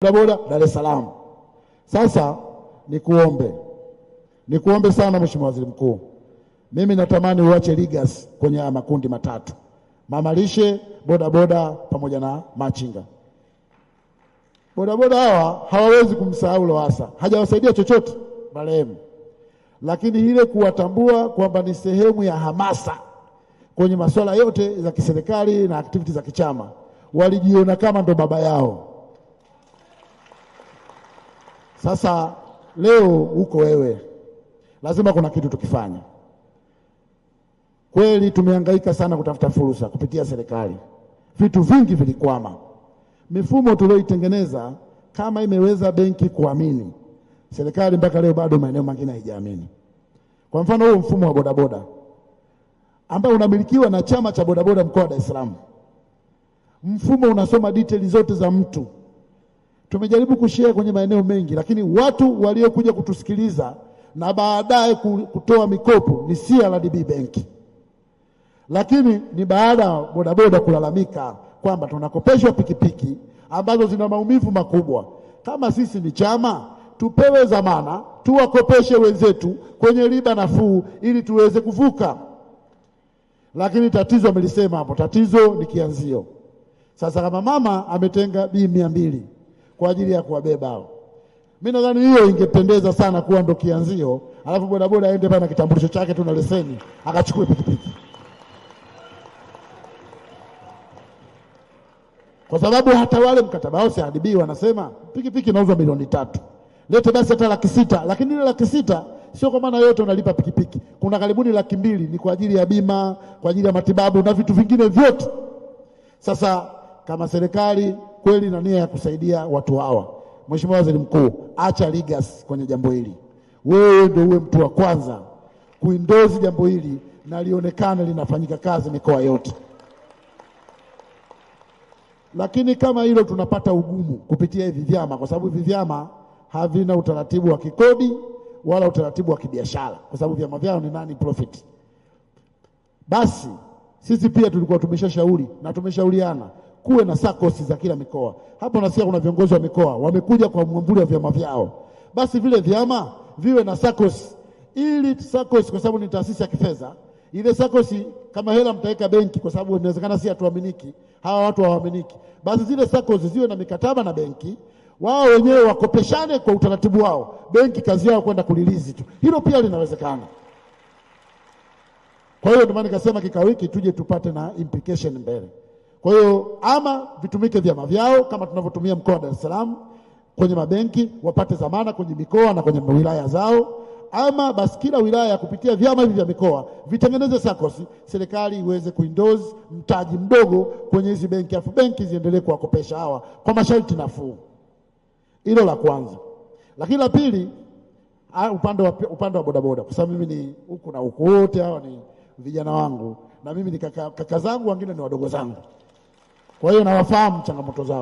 bodaboda Dar es Salaam. Sasa nikuombe sana Mheshimiwa Waziri Mkuu, mimi natamani uache legacy kwenye haya makundi matatu: mama lishe, bodaboda pamoja na machinga. Bodaboda hawa hawawezi kumsahau Lowassa, hajawasaidia chochote marehemu, lakini ile kuwatambua kwamba ni sehemu ya hamasa kwenye masuala yote za kiserikali na activities za kichama, walijiona kama ndo baba yao. Sasa leo huko wewe, lazima kuna kitu tukifanya. Kweli tumehangaika sana kutafuta fursa kupitia serikali, vitu vingi vilikwama. Mifumo tulioitengeneza kama imeweza benki kuamini, serikali mpaka leo bado maeneo mengine haijaamini. Kwa mfano huo mfumo wa bodaboda ambao unamilikiwa na chama cha bodaboda mkoa wa Dar es Salaam, mfumo unasoma details zote za mtu. Tumejaribu kushare kwenye maeneo mengi, lakini watu waliokuja kutusikiliza na baadaye kutoa mikopo ni CRDB benki. Lakini ni baada ya bodaboda kulalamika kwamba tunakopeshwa pikipiki ambazo zina maumivu makubwa. Kama sisi ni chama, tupewe dhamana, tuwakopeshe wenzetu kwenye riba nafuu ili tuweze kuvuka. Lakini tatizo amelisema hapo, tatizo ni kianzio. Sasa kama mama ametenga B200 kwa ajili ya kuwabeba hao, mimi nadhani hiyo ingependeza sana kuwa ndo kianzio, alafu bodaboda aende pale na kitambulisho chake tu na leseni akachukue pikipiki. Kwa sababu hata wale mkataba wao CRDB wanasema pikipiki inauzwa milioni 3. Lete basi hata 600,000, lakini ile 600,000 sio kwa maana yote unalipa pikipiki. Kuna karibuni 200,000 ni kwa ajili ya bima, kwa ajili ya matibabu na vitu vingine vyote. Sasa kama serikali kweli na nia ya kusaidia watu hawa, Mheshimiwa Waziri Mkuu, acha legacy kwenye jambo hili. Wewe ndio uwe mtu wa kwanza kuendorse jambo hili na lionekane linafanyika kazi mikoa yote. Lakini kama hilo tunapata ugumu kupitia hivi vyama, kwa sababu hivi vyama havina utaratibu wa kikodi wala utaratibu wa kibiashara, kwa sababu vyama vyao ni non profit. Basi sisi pia tulikuwa tumeshashauri na tumeshauriana kuwe na SACCOS za kila mikoa. Hapo nasikia kuna viongozi wa mikoa wamekuja kwa mwambuli wa vyama vyao. Basi vile vyama viwe na SACCOS, ili SACCOS kwa sababu ni taasisi ya kifedha, ile SACCOS kama hela mtaweka benki, kwa sababu inawezekana si hatuaminiki, hawa watu hawaaminiki. Basi zile SACCOS ziwe na mikataba na benki, wao wenyewe wakopeshane kwa utaratibu wao, benki kazi yao kwenda kulilizi tu. Hilo pia linawezekana. Kwa hiyo ndio maana nikasema kikao hiki tuje tupate na implication mbele. Kwa hiyo ama vitumike vyama vyao kama tunavyotumia mkoa wa Dar es Salaam kwenye mabenki, wapate dhamana kwenye mikoa na kwenye wilaya zao, ama basi kila wilaya kupitia vyama hivi vya mikoa vitengeneze SACCOS, serikali iweze kuendorse mtaji mdogo kwenye hizi benki, afu benki ziendelee kuwakopesha hawa kwa masharti nafuu. Hilo la kwanza. Lakini la pili, upande wa bodaboda, kwa sababu mimi ni huku na huku, wote hawa ni vijana wangu na mimi ni kaka zangu, wengine ni wadogo zangu, kwa hiyo nawafahamu changamoto zao.